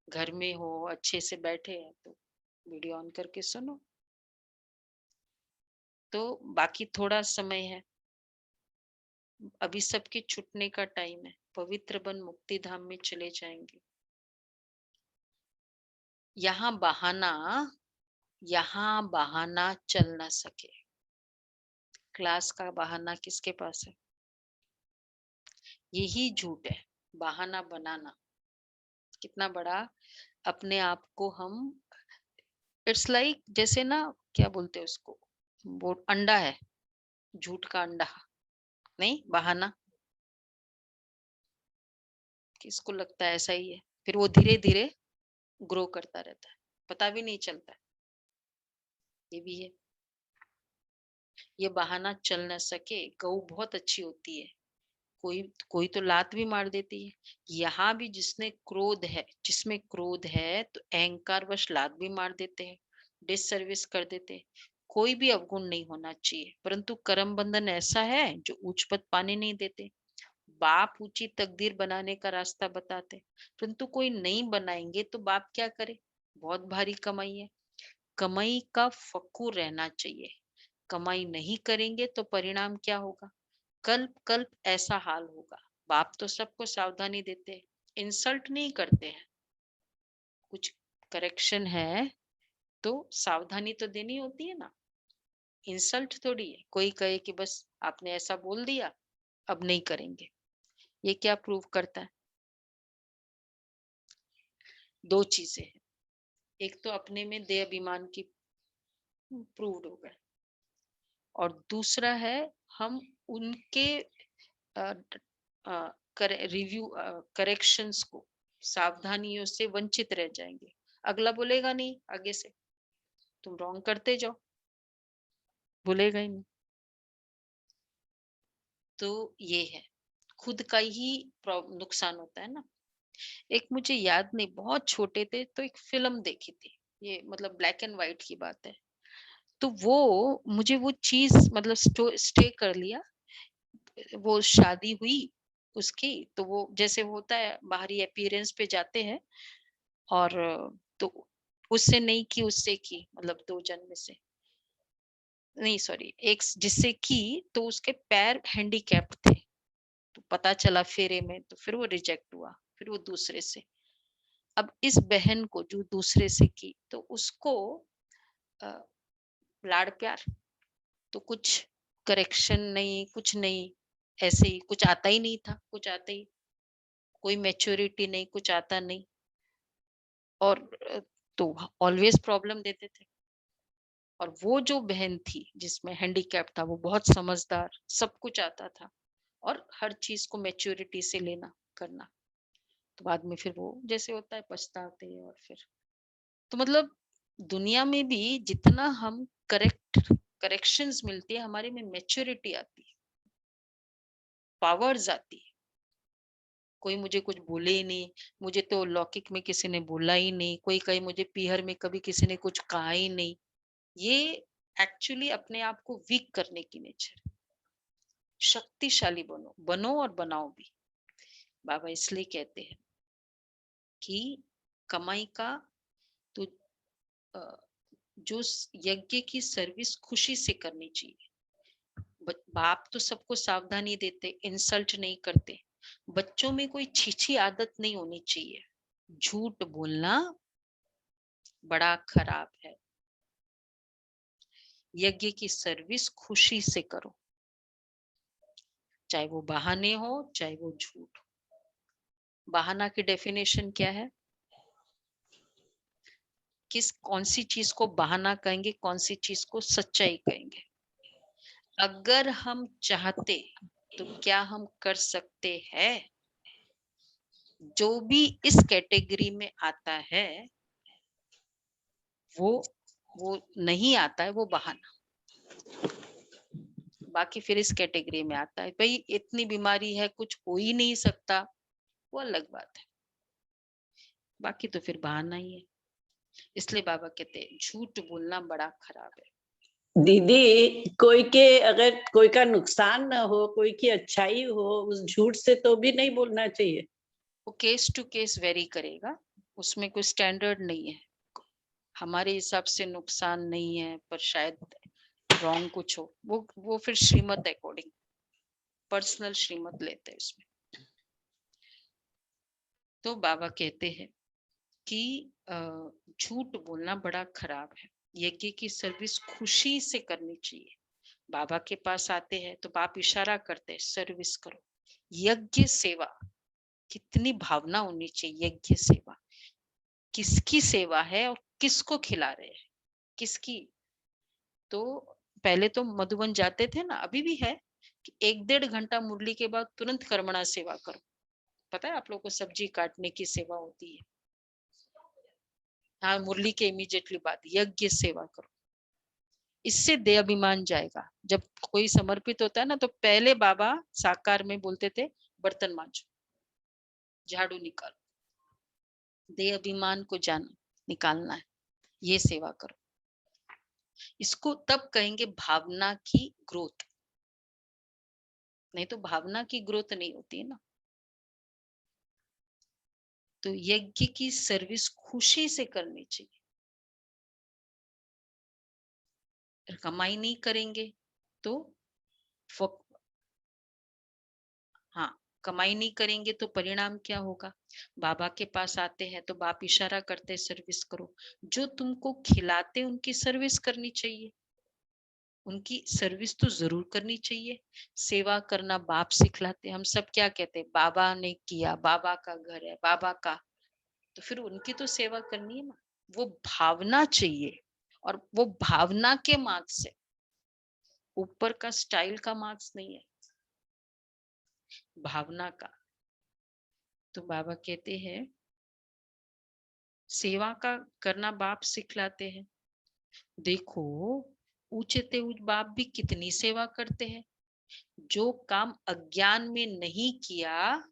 घर में हो अच्छे से बैठे हैं तो वीडियो ऑन करके सुनो। तो बाकी थोड़ा समय है, अभी सबके छूटने का टाइम है। पवित्र बन मुक्ति धाम में चले जाएंगे। यहाँ बहाना चल ना सके। क्लास का बहाना किसके पास है? यही झूठ है, बहाना बनाना। कितना बड़ा अपने आप को हम, इट्स लाइक जैसे ना, क्या बोलते हैं उसको, वो अंडा है, झूठ का अंडा नहीं, बहाना। किसको लगता है ऐसा ही है, फिर वो धीरे धीरे ग्रो करता रहता है, पता भी नहीं चलता है। ये भी है, ये बहाना चल न सके। गऊ बहुत अच्छी होती है, कोई तो लात भी मार देती है। यहाँ भी जिसमें क्रोध है तो अहंकार वश लात भी मार देते हैं, डिससर्विस कर देते हैं। कोई भी अवगुण नहीं होना चाहिए, परंतु कर्म बंधन ऐसा है जो उच्च पद पाने नहीं देते। बाप ऊंची तकदीर बनाने का रास्ता बताते, परंतु कोई नहीं बनाएंगे तो बाप क्या करे? बहुत भारी कमाई है, कमाई का फक्कू रहना चाहिए। कमाई नहीं करेंगे तो परिणाम क्या होगा? कल्प कल्प ऐसा हाल होगा। बाप तो सबको सावधानी देते हैं, इंसल्ट नहीं करते हैं। कुछ करेक्शन है तो सावधानी तो देनी होती है ना, इंसल्ट थोड़ी है। कोई कहे कि बस आपने ऐसा बोल दिया, अब नहीं करेंगे, ये क्या प्रूव करता है? दो चीजें हैं, एक तो अपने में देह अभिमान की प्रूव्ड हो गए, और दूसरा है हम उनके रिव्यू करेक्शंस को, सावधानियों से वंचित रह जाएंगे। अगला बोलेगा नहीं आगे से, तुम रॉन्ग करते जाओ, बोलेगा ही नहीं। तो ये है, खुद का ही नुकसान होता है ना। एक मुझे याद नहीं, बहुत छोटे थे तो एक फिल्म देखी थी, ये मतलब ब्लैक एंड व्हाइट की बात है। तो वो मुझे वो चीज मतलब स्टे कर लिया। वो शादी हुई उसकी, तो वो जैसे होता है बाहरी अपीयरेंस पे जाते हैं, और तो उससे नहीं की, उससे की, मतलब दो जन में से नहीं, सॉरी, एक जिससे की तो उसके पैर हैंडीकैप्ड थे, तो पता चला फेरे में, तो फिर वो रिजेक्ट हुआ, फिर वो दूसरे से। अब इस बहन को जो दूसरे से की, तो उसको लाड़ प्यार, तो कुछ करेक्शन नहीं, कुछ नहीं, ऐसे ही कुछ आता ही नहीं था, कुछ आता ही, कोई मैच्योरिटी नहीं, कुछ आता नहीं, और तो ऑलवेज प्रॉब्लम देते थे। और वो जो बहन थी जिसमें हैंडीकैप था, वो बहुत समझदार, सब कुछ आता था, और हर चीज को मैच्योरिटी से लेना करना। तो बाद में फिर वो जैसे होता है पछताते हैं, और फिर तो मतलब दुनिया में भी जितना हम करेक्शंस मिलती है, हमारे में मैच्योरिटी आती है, पावर्स आती है। कोई मुझे कुछ बोले ही नहीं, मुझे तो लौकिक में किसी ने बोला ही नहीं, कोई कहे मुझे पीहर में कभी किसी ने कुछ कहा ही नहीं। ये एक्चुअली अपने आप को वीक करने की नेचर। शक्तिशाली बनो और बनाओ भी। बाबा इसलिए कहते हैं कि कमाई का तो जो यज्ञ की सर्विस खुशी से करनी चाहिए। बाप तो सबको सावधानी देते, इंसल्ट नहीं करते। बच्चों में कोई छीछी आदत नहीं होनी चाहिए। झूठ बोलना बड़ा खराब है। यज्ञ की सर्विस खुशी से करो, चाहे वो बहाने हो, चाहे वो झूठ हो। बहाना की डेफिनेशन क्या है? कौन सी चीज को बहाना कहेंगे, कौन सी चीज को सच्चाई कहेंगे? अगर हम चाहते तो क्या हम कर सकते हैं? जो भी इस कैटेगरी में आता है वो नहीं आता है, वो बहाना। बाकी फिर इस कैटेगरी में आता है, भाई इतनी बीमारी है, कुछ हो ही नहीं सकता, वो अलग बात है। बाकी तो फिर बहाना ही है। इसलिए बाबा कहते हैं झूठ बोलना बड़ा खराब है। दीदी, कोई के अगर कोई का नुकसान ना हो, कोई की अच्छाई हो, उस झूठ से तो भी नहीं बोलना चाहिए। वो केस टू केस वेरी करेगा, उसमें कोई स्टैंडर्ड नहीं है। हमारे हिसाब से नुकसान नहीं है, पर शायद रॉन्ग कुछ हो, वो फिर श्रीमत अकॉर्डिंग पर्सनल श्रीमत लेते हैं उसमें। तो बाबा कहते हैं कि झूठ बोलना बड़ा खराब है। यज्ञ की सर्विस खुशी से करनी चाहिए। बाबा के पास आते हैं तो बाप इशारा करते हैं सर्विस करो। यज्ञ सेवा कितनी भावना होनी चाहिए। यज्ञ सेवा किसकी सेवा है और किसको खिला रहे हैं, किसकी? तो पहले तो मधुबन जाते थे ना, अभी भी है कि 1-1.5 घंटा मुरली के बाद तुरंत कर्मणा सेवा करो। पता है आप लोगों को सब्जी काटने की सेवा होती है। हाँ, मुरली के इमीडिएटली बाद यज्ञ सेवा करो। इससे देह अभिमान जाएगा। जब कोई समर्पित होता है ना, तो पहले बाबा साकार में बोलते थे बर्तन मांजो, झाड़ू निकालो, देह अभिमान को जानो, निकालना है, ये सेवा करो। इसको तब कहेंगे भावना की ग्रोथ, नहीं तो भावना की ग्रोथ नहीं होती है ना। तो यज्ञ की सर्विस खुशी से करनी चाहिए। कमाई नहीं करेंगे तो हाँ, कमाई नहीं करेंगे तो परिणाम क्या होगा? बाबा के पास आते हैं तो बाप इशारा करते सर्विस करो। जो तुमको खिलाते उनकी सर्विस करनी चाहिए, उनकी सर्विस तो जरूर करनी चाहिए। सेवा करना बाप सिखलाते। हम सब क्या कहते हैं? बाबा ने किया, बाबा का घर है, बाबा का, तो फिर उनकी तो सेवा करनी है ना। वो भावना चाहिए, और वो भावना के मार्क्स से, ऊपर का स्टाइल का मार्क्स नहीं है, भावना का। तो बाबा कहते हैं सेवा का करना बाप सिखलाते हैं। देखो ऊंचे उच्च बाप भी कितनी सेवा करते हैं। जो काम अज्ञान में नहीं किया,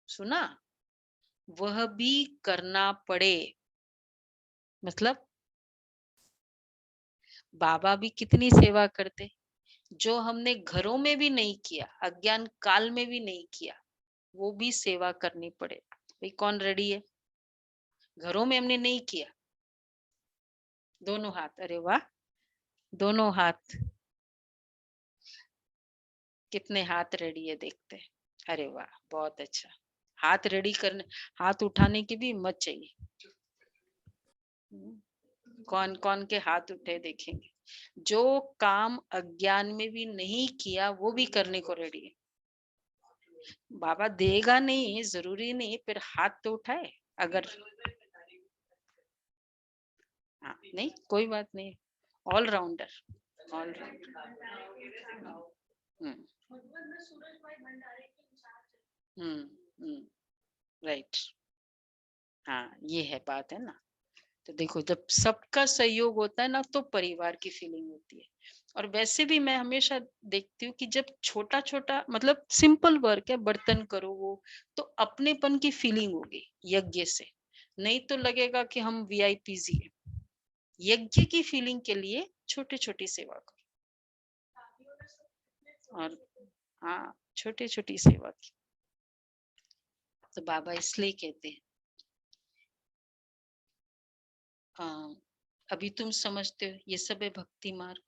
सुना, वह भी करना पड़े। मतलब बाबा भी कितनी सेवा करते, जो हमने घरों में भी नहीं किया, अज्ञान काल में भी नहीं किया, वो भी सेवा करनी पड़े। भाई कौन रेडी है? घरों में हमने नहीं किया, दोनों हाथ, अरे वाह, दोनों हाथ, कितने हाथ रेडी है देखते हैं। अरे वाह, बहुत अच्छा। हाथ रेडी करने, हाथ उठाने की भी हिम्मत चाहिए। कौन कौन के हाथ उठे देखेंगे। जो काम अज्ञान में भी नहीं किया वो भी करने को रेडी है। बाबा देगा नहीं जरूरी नहीं, फिर हाथ तो उठाए अगर। हाँ नहीं कोई बात नहीं, ऑलराउंडर, ऑलराउंडर। राइट, हाँ ये है बात है ना। तो देखो जब सबका सहयोग होता है ना तो परिवार की फीलिंग होती है। और वैसे भी मैं हमेशा देखती हूँ कि जब छोटा छोटा मतलब सिंपल वर्क है, बर्तन करो वो, तो अपनेपन की फीलिंग होगी यज्ञ से। नहीं तो लगेगा कि हम वीआईपीज ही है। यज्ञ की फीलिंग के लिए छोटी छोटी सेवा करो, और हाँ छोटी छोटी सेवा की। तो बाबा इसलिए कहते हैं अभी तुम समझते हो ये सब है भक्ति मार्ग।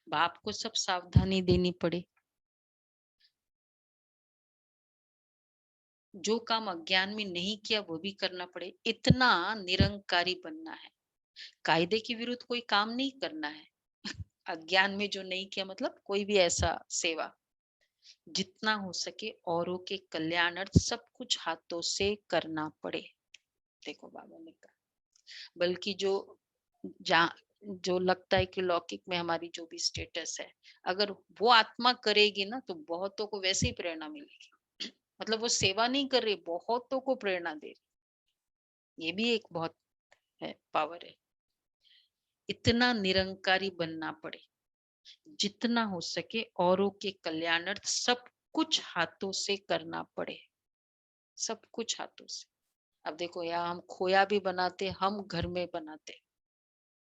बाप को सब सावधानी देनी पड़े। जो काम अज्ञान में नहीं किया वो भी करना पड़े। इतना निरंकारी बनना है। कायदे के विरुद्ध कोई काम नहीं करना है। अज्ञान में जो नहीं किया मतलब कोई भी ऐसा सेवा, जितना हो सके औरों के कल्याणार्थ सब कुछ हाथों से करना पड़े। देखो बाबा ने कहा, बल्कि जो लगता है कि लौकिक में हमारी जो भी स्टेटस है, अगर वो आत्मा करेगी ना तो बहुतों को वैसे ही प्रेरणा मिलेगी। मतलब वो सेवा नहीं कर रही, बहुतों को प्रेरणा दे रही। ये भी एक बहुत है, पावर है। इतना निरंकारी बनना पड़े, जितना हो सके औरों के कल्याणार्थ सब कुछ हाथों से करना पड़े, सब कुछ हाथों से। अब देखो यहाँ हम खोया भी बनाते, हम घर में बनाते,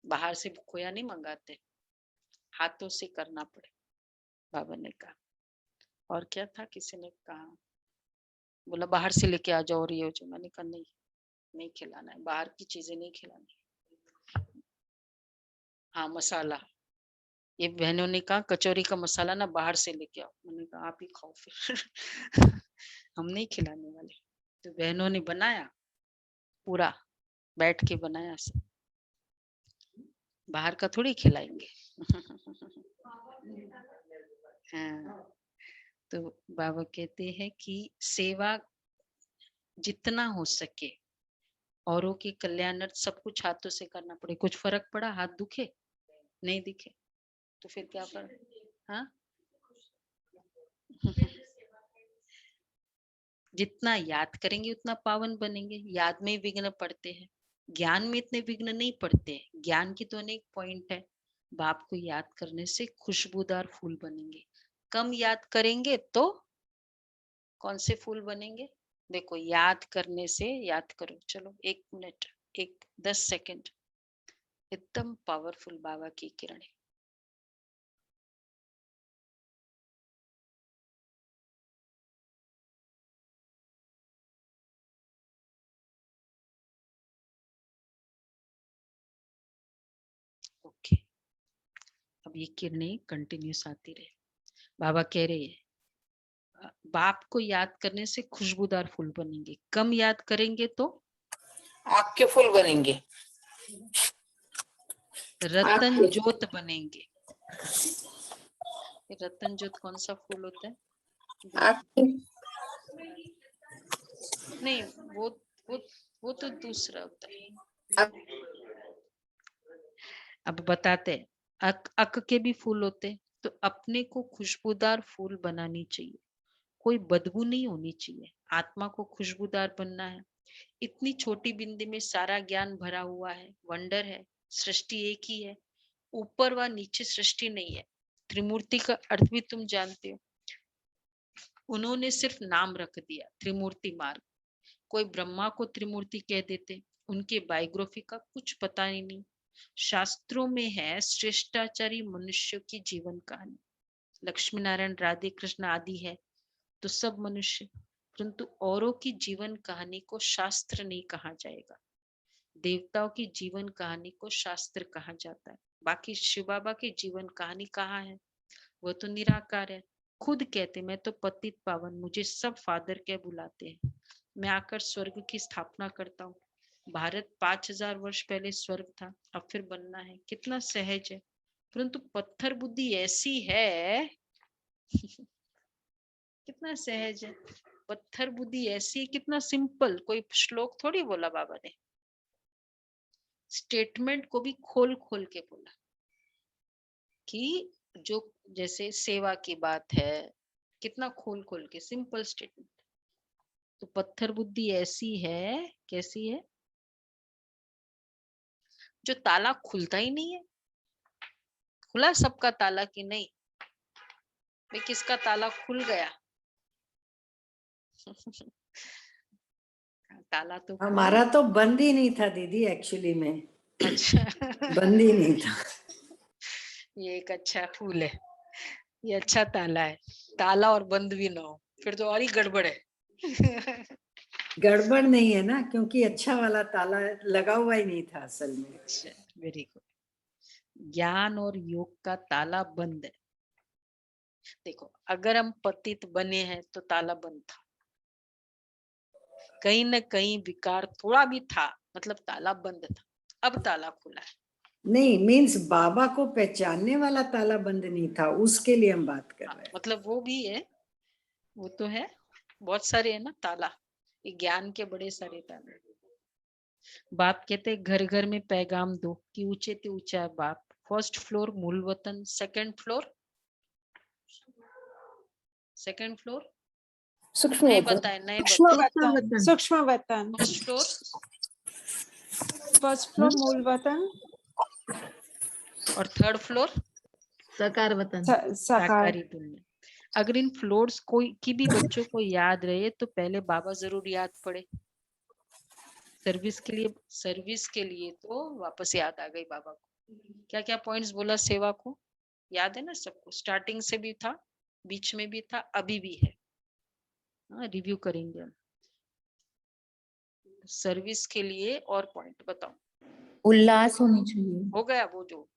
बाहर से खोया नहीं मंगाते, हाथों से करना पड़े, बाबा ने कहा। और क्या था, किसी ने कहा, बोला बाहर से लेके आ जाओ, और ये हो जाओ। मैंने कहा नहीं, नहीं खिलाना है, बाहर की चीजें नहीं खिलानी। हाँ मसाला, ये बहनों ने कहा कचौरी का मसाला ना बाहर से लेके आओ। मैंने कहा आप ही खाओ फिर। हम नहीं खिलाने वाले। तो बहनों ने बनाया, पूरा बैठ के बनाया सब, बाहर का थोड़ी खिलाएंगे। हाँ, तो बाबा कहते हैं कि सेवा जितना हो सके औरों के कल्याणार्थ सब कुछ हाथों से करना पड़े। कुछ फर्क पड़ा? हाथ दुखे नहीं दिखे तो फिर क्या फर्क? हाँ जितना याद करेंगे उतना पावन बनेंगे। याद में विघ्न पड़ते हैं, ज्ञान में इतने विघ्न नहीं पड़ते। ज्ञान की तो अनेक पॉइंट है। बाप को याद करने से खुशबूदार फूल बनेंगे। कम याद करेंगे तो कौन से फूल बनेंगे? देखो, याद करने से याद करो। चलो 1 मिनट, 10 सेकंड, एकदम पावरफुल बाबा की किरणें। ओके, अब ये किरणें कंटिन्यूस आती रहे। बाबा कह रहे हैं बाप को याद करने से खुशबूदार फूल बनेंगे, कम याद करेंगे तो आग के फूल बनेंगे, रतन ज्योत बनेंगे। रतन ज्योत कौन सा फूल होता है? नहीं, वो तो दूसरा होता है। अब बताते हैं, अक के भी फूल होते हैं, तो अपने को खुशबूदार फूल बनानी चाहिए, कोई बदबू नहीं होनी चाहिए। आत्मा को खुशबूदार बनना है। इतनी छोटी बिंदी में सारा ज्ञान भरा हुआ है, वंडर है। सृष्टि एक ही है, ऊपर व नीचे सृष्टि नहीं है। त्रिमूर्ति का अर्थ भी तुम जानते हो, उन्होंने सिर्फ नाम रख दिया, त्रिमूर्ति मार्ग। कोई ब्रह्मा को त्रिमूर्ति कह देते, उनके बायोग्राफी का कुछ पता ही नहीं। शास्त्रों में है श्रेष्ठाचारी मनुष्य की जीवन कहानी, लक्ष्मी नारायण, राधे कृष्ण आदि है तो सब मनुष्य, परंतु औरों की जीवन कहानी को शास्त्र नहीं कहा जाएगा। देवताओं की जीवन कहानी को शास्त्र कहा जाता है। बाकी शिव बाबा की जीवन कहानी कहाँ है? वो तो निराकार है। खुद कहते मैं तो पतित पावन, मुझे सब फादर क्या बुलाते हैं। मैं आकर स्वर्ग की स्थापना करता हूँ। भारत 5000 वर्ष पहले स्वर्ग था, अब फिर बनना है। कितना सहज है, परंतु पत्थर बुद्धि ऐसी है कितना सहज है, पत्थर बुद्धि ऐसी है, कितना सिंपल। कोई श्लोक थोड़ी बोला बाबा ने, स्टेटमेंट को भी खोल खोल के बोला कि जो जैसे सेवा की बात है, कितना खोल खोल के, सिंपल स्टेटमेंट। तो पत्थर बुद्धि ऐसी है, कैसी है? जो ताला खुलता ही नहीं है। खुला सबका ताला कि नहीं? भाई किसका ताला खुल गया? ताला तो हमारा तो बंद ही नहीं था दीदी, एक्चुअली में। अच्छा बंद ही नहीं था। ये एक अच्छा फूल है, ये अच्छा ताला है। ताला और बंद भी ना हो फिर तो और ही गड़बड़ है गड़बड़ नहीं है ना, क्योंकि अच्छा वाला ताला लगा हुआ ही नहीं था असल में। अच्छा, वेरी गुड। ज्ञान और योग का ताला बंद है। देखो, अगर हम पतित बने हैं तो ताला बंद था, कहीं न कहीं विकार थोड़ा भी था, मतलब ताला बंद था। अब ताला खुला है। नहीं, मीन्स बाबा को पहचानने वाला ताला बंद नहीं था, उसके लिए हम बात कर रहे हैं। मतलब वो भी है, वो तो है, बहुत सारे है ना ताला, ये ज्ञान के बड़े सारे ताले। बाप कहते घर घर में पैगाम दो कि ऊंचे ते ऊंचा है बाप। फर्स्ट फ्लोर मूल वतन, सेकंड फ्लोर सूक्ष्म नहीं वतन, बताए, नहीं सूक्ष्म बताए। वतन, सूक्ष्म वतन, फर्स्ट फ्लोर मूल वतन और थर्ड फ्लोर साकार वतन, साकार। साकारी दुनिया। अगर इन फ्लोर्स कोई की भी बच्चों को याद रहे तो पहले बाबा जरूर याद पड़े। सर्विस के लिए तो वापस याद आ गई बाबा को। क्या क्या पॉइंट्स बोला सेवा को, याद है ना सबको? स्टार्टिंग से भी था, बीच में भी था, अभी भी है। रिव्यू करेंगे हम। सर्विस के लिए और पॉइंट बताओ। उल्लास होनी चाहिए। हो गया, वो जो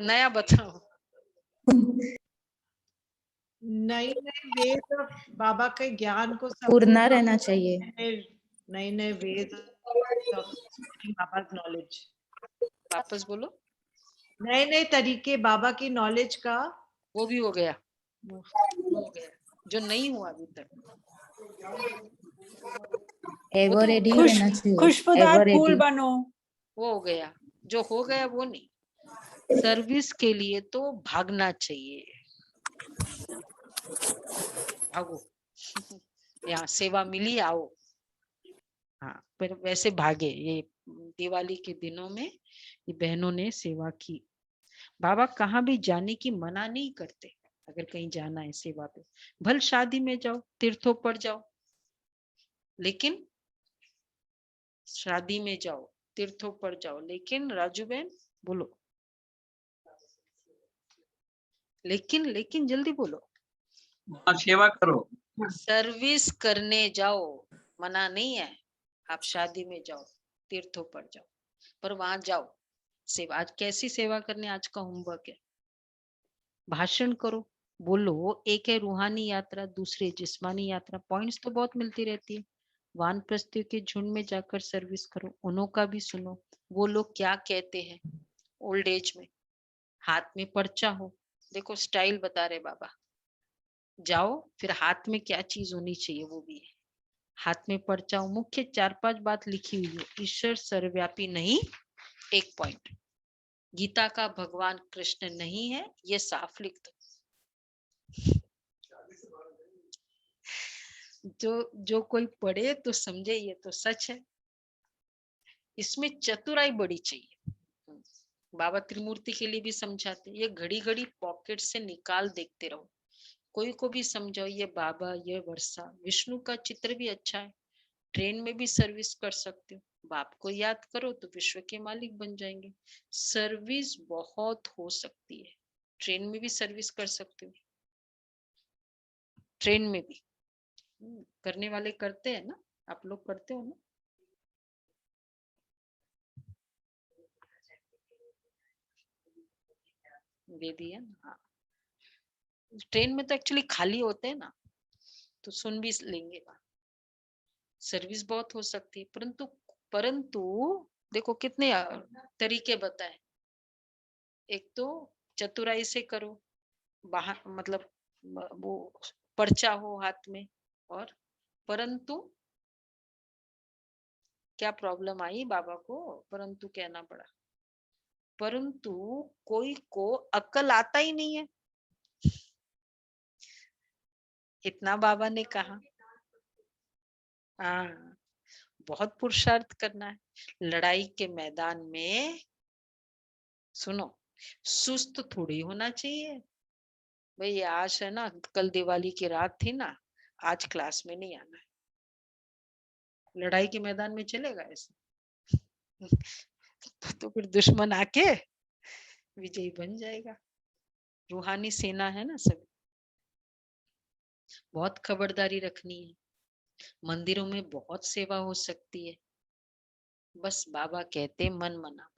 नया बताओ। नए नए वेद बाबा के ज्ञान को पूर्णा रहना चाहिए। नए नए वेद बाबा नॉलेज, वापस बोलो। नए नए तरीके बाबा की नॉलेज का, वो भी हो गया, वो हो गया जो नहीं हुआ अभी तक। एवर रेडी रहना चाहिए। खुशबूदार फूल बनो, वो हो गया। जो हो गया वो नहीं। सर्विस के लिए तो भागना चाहिए, भागो यहाँ सेवा मिली, आओ। हाँ, पर वैसे भागे। ये दिवाली के दिनों में ये बहनों ने सेवा की। बाबा कहाँ भी जाने की मना नहीं करते, अगर कहीं जाना है सेवा पे, भल शादी में जाओ, तीर्थों पर जाओ, लेकिन शादी में जाओ, तीर्थों पर जाओ, लेकिन राजू बहन बोलो, लेकिन जल्दी बोलो, सेवा करो। सर्विस करने जाओ, मना नहीं है, आप शादी में जाओ, तीर्थों पर जाओ, पर वहां जाओ सेवा। आज कैसी सेवा करने, आज का होमवर्क है, भाषण करो, बोलो। एक है रूहानी यात्रा, दूसरी जिस्मानी यात्रा, पॉइंट्स तो बहुत मिलती रहती है। वानप्रस्थियों के झुंड में जाकर सर्विस करो, उन्हों का भी सुनो, वो लोग क्या कहते हैं। ओल्ड एज में हाथ में पर्चा हो, देखो स्टाइल बता रहे बाबा, जाओ फिर हाथ में क्या चीज होनी चाहिए वो भी है, हाथ में पर्चा हो, मुख्य 4-5 बात लिखी हुई हो, ईश्वर सर्वव्यापी नहीं, एक पॉइंट, गीता का भगवान कृष्ण नहीं है, ये साफ लिख दो। जो कोई पढ़े तो समझे, ये तो सच है, इसमें चतुराई बड़ी चाहिए। बाबा त्रिमूर्ति के लिए भी समझाते, ये घड़ी घड़ी पॉकेट से निकाल देखते रहो, कोई को भी समझाओ, ये बाबा, ये वर्षा, विष्णु का चित्र भी अच्छा है, ट्रेन में भी सर्विस कर सकते हो, बाप को याद करो तो विश्व के मालिक बन जाएंगे। सर्विस बहुत हो सकती है, ट्रेन में भी सर्विस कर सकते हो, ट्रेन में भी करने वाले करते हैं ना, आप लोग करते हो ना। दे दिया ना, हाँ। ट्रेन में तो एक्चुअली खाली होते हैं ना, तो सुन भी लेंगे ना, सर्विस बहुत हो सकती है, परंतु देखो कितने तरीके बताए, एक तो चतुराई से करो, बाहर मतलब वो पर्चा हो हाथ में, और परंतु क्या प्रॉब्लम आई बाबा को, परंतु कहना पड़ा, परंतु कोई को अक्ल आता ही नहीं है, इतना बाबा ने कहा। हाँ, बहुत पुरुषार्थ करना है, लड़ाई के मैदान में सुनो, सुस्त थोड़ी होना चाहिए भाई, आज है ना, कल दिवाली की रात थी ना, आज क्लास में नहीं आना है, लड़ाई के मैदान में चलेगा ऐसे? तो फिर दुश्मन आके विजयी बन जाएगा। रूहानी सेना है ना सब, बहुत खबरदारी रखनी है, मंदिरों में बहुत सेवा हो सकती है, बस बाबा कहते मन मना,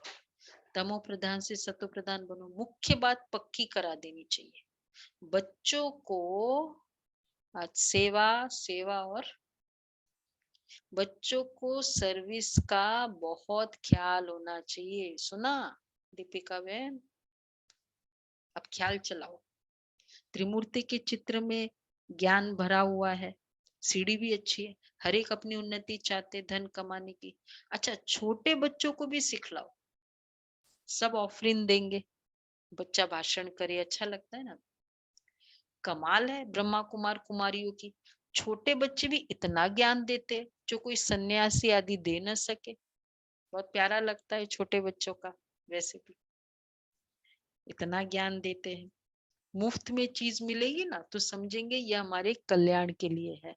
तमो प्रधान से सतो प्रधान बनो, मुख्य बात पक्की करा देनी चाहिए बच्चों को। आज सेवा और बच्चों को सर्विस का बहुत ख्याल होना चाहिए, सुना दीपिका बहन, अब ख्याल चलाओ। त्रिमूर्ति के चित्र में ज्ञान भरा हुआ है, सीढ़ी भी अच्छी है, हर एक अपनी उन्नति चाहते, धन कमाने की। अच्छा, छोटे बच्चों को भी सिखलाओ, सब ऑफरिंग देंगे, बच्चा भाषण करे, अच्छा लगता है ना। कमाल है ब्रह्मा कुमार कुमारियों की, छोटे बच्चे भी इतना ज्ञान देते जो कोई सन्यासी आदि दे न सके, बहुत प्यारा लगता है छोटे बच्चों का, वैसे भी इतना ज्ञान देते हैं। मुफ्त में चीज मिलेगी ना तो समझेंगे ये हमारे कल्याण के लिए है,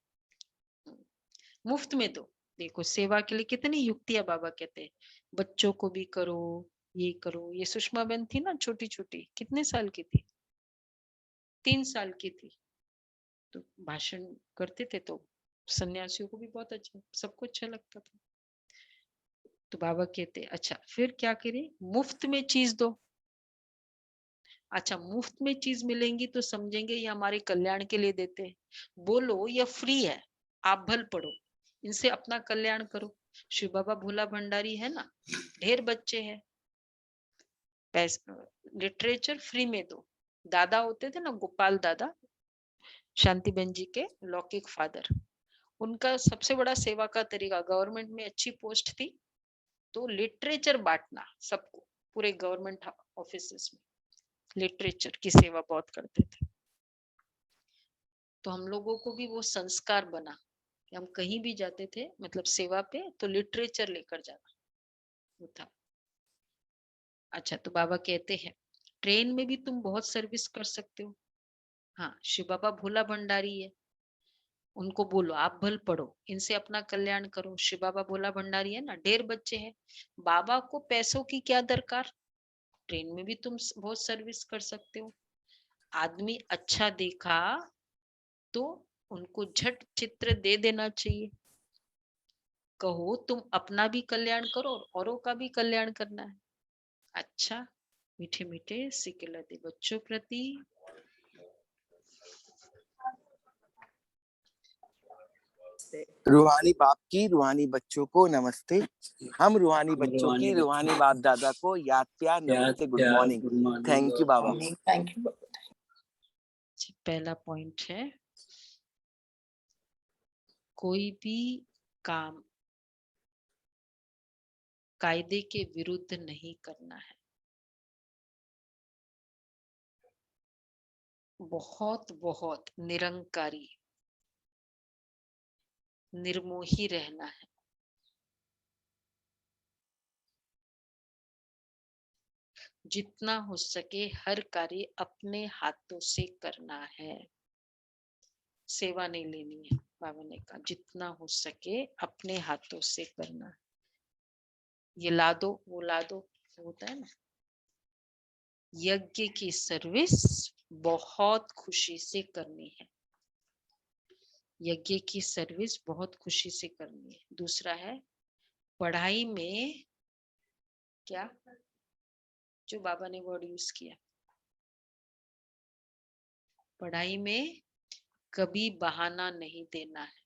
मुफ्त में। तो देखो सेवा के लिए कितनी युक्तियां बाबा कहते हैं, बच्चों को भी करो, ये करो। ये सुषमा बहन थी ना, छोटी छोटी, कितने साल की थी, 3 साल की थी, तो भाषण करते थे, तो सन्यासियों को भी बहुत अच्छा, सबको अच्छा लगता था। तो बाबा कहते अच्छा फिर क्या करें, मुफ्त में चीज दो। अच्छा, मुफ्त में चीज मिलेंगी तो समझेंगे ये हमारे कल्याण के लिए देते हैं, बोलो ये फ्री है, आप भल पढ़ो, इनसे अपना कल्याण करो। शिव बाबा भोला भंडारी है ना, ढेर बच्चे हैं, लिटरेचर फ्री में दो। दादा होते थे ना, गोपाल दादा, शांति बहन जी के लौकिक फादर, उनका सबसे बड़ा सेवा का तरीका, गवर्नमेंट में अच्छी पोस्ट थी तो लिटरेचर बांटना सबको, पूरे गवर्नमेंट ऑफिसेस में लिटरेचर की सेवा बहुत करते थे। तो हम लोगों को भी वो संस्कार बना कि हम कहीं भी जाते थे, मतलब सेवा पे, तो लिटरेचर लेकर जाना वो था। अच्छा, तो बाबा कहते हैं ट्रेन में भी तुम बहुत सर्विस कर सकते हो, हाँ, शिव बाबा भोला भंडारी है, उनको बोलो आप भल पढ़ो, इनसे अपना कल्याण करो। शिव बाबा भोला भंडारी है ना, ढेर बच्चे हैं, बाबा को पैसों की क्या दरकार, ट्रेन में भी तुम बहुत सर्विस कर सकते हो। आदमी अच्छा देखा तो उनको झट चित्र दे देना चाहिए, कहो तुम अपना भी कल्याण करो और औरों का भी कल्याण करना है। अच्छा, मीठे मीठे सिकलते बच्चों प्रति रूहानी बाप की रूहानी बच्चों को नमस्ते। हम रूहानी बच्चों की रूहानी बाप दादा को याद प्यार नमस्ते, good morning, thank you Baba. Thank you. पहला पॉइंट है, कोई भी काम कायदे के विरुद्ध नहीं करना है, बहुत बहुत निरंकारी निर्मोही रहना है। जितना हो सके हर कार्य अपने हाथों से करना है, सेवा नहीं लेनी है। बाबा ने कहा जितना हो सके अपने हाथों से करना है। ये ला दो वो ला दो होता है ना। यज्ञ की सर्विस बहुत खुशी से करनी है, यज्ञ की सर्विस बहुत खुशी से करनी है। दूसरा है पढ़ाई में क्या, जो बाबा ने वर्ड यूज किया, पढ़ाई में कभी बहाना नहीं देना है।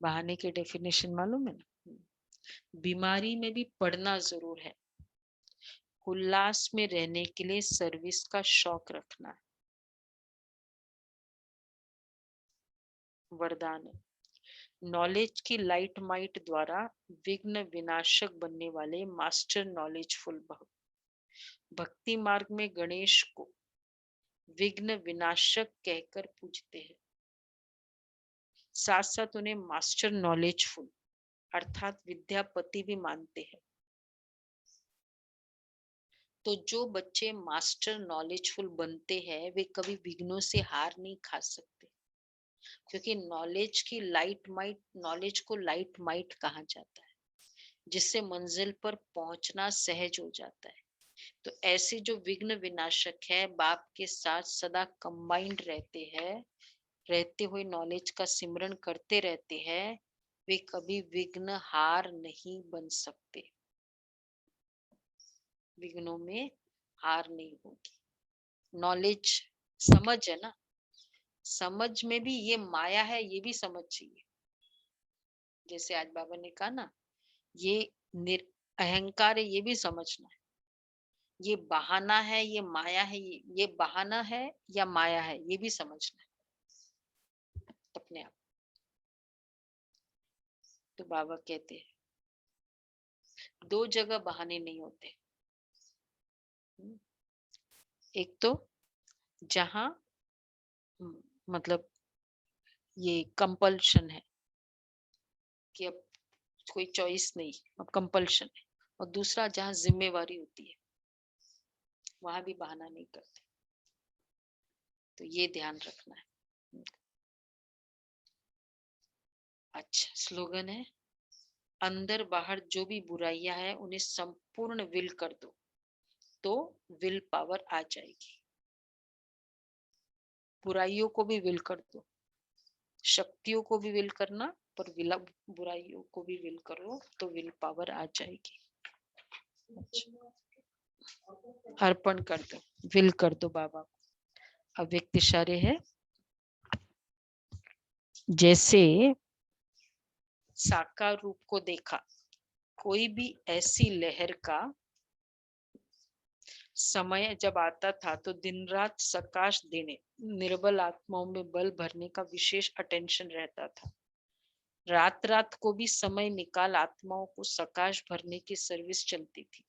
बहाने की डेफिनेशन मालूम है ना, बीमारी में भी पढ़ना जरूर है, उल्लास में रहने के लिए सर्विस का शौक रखना है। वरदान है, नॉलेज की लाइट माइट द्वारा विघ्न विनाशक बनने वाले मास्टर नॉलेजफुल भव। भक्ति मार्ग में गणेश को विघ्न विनाशक कहकर पूजते हैं, साथ साथ उन्हें मास्टर नॉलेजफुल अर्थात विद्यापति भी मानते हैं। तो जो बच्चे मास्टर नॉलेजफुल बनते हैं वे कभी विघ्नों से हार नहीं खा सकते, क्योंकि नॉलेज की लाइट माइट, नॉलेज को लाइट माइट कहा जाता है, जिससे मंजिल पर पहुंचना सहज हो जाता है। तो ऐसे जो विघ्न विनाशक है बाप के साथ सदा कंबाइंड रहते हैं, रहते हुए नॉलेज का सिमरन करते रहते हैं, वे कभी विघ्न हार नहीं बन सकते, विघ्नों में हार नहीं होगी। नॉलेज समझ है ना, समझ में भी ये माया है ये भी समझ चाहिए। जैसे आज बाबा ने कहा ना, ये अहंकार है ये भी समझना है, ये बहाना है ये माया है, ये बहाना है या माया है ये भी समझना है अपने आप। तो बाबा कहते हैं दो जगह बहाने नहीं होते, एक तो जहां मतलब ये कंपल्शन है कि अब कोई चॉइस नहीं, अब कंपल्शन है, और दूसरा जहां जिम्मेवारी होती है वहां भी बहाना नहीं करते। तो ये ध्यान रखना है। अच्छा, स्लोगन है, अंदर बाहर जो भी बुराइयां है उन्हें संपूर्ण विल कर दो तो विल पावर आ जाएगी। बुराइयों को भी विल कर दो, शक्तियों को भी विल करना, पर बुराइयों को भी विल करो तो विल पावर आ जाएगी। अच्छा, अर्पण कर दो, विल कर दो बाबा को। अब व्यक्ति इशारे है, जैसे साकार रूप को देखा, कोई भी ऐसी लहर का समय जब आता था तो दिन रात सकाश देने, निर्बल आत्माओं में बल भरने का विशेष अटेंशन रहता था। रात रात को भी समय निकाल आत्माओं को सकाश भरने की सर्विस चलती थी।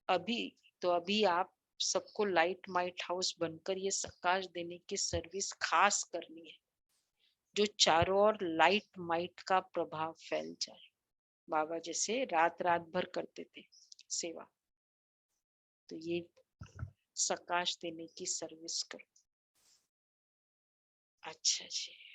अभी आप सबको लाइट माइट हाउस बनकर ये सकाश देने की सर्विस खास करनी है, जो चारों ओर लाइट माइट का प्रभाव फैल जाए। बाबा जैसे रात रात भर करते थे सेवा, तो ये प्रकाश देने की सर्विस करो। अच्छा जी।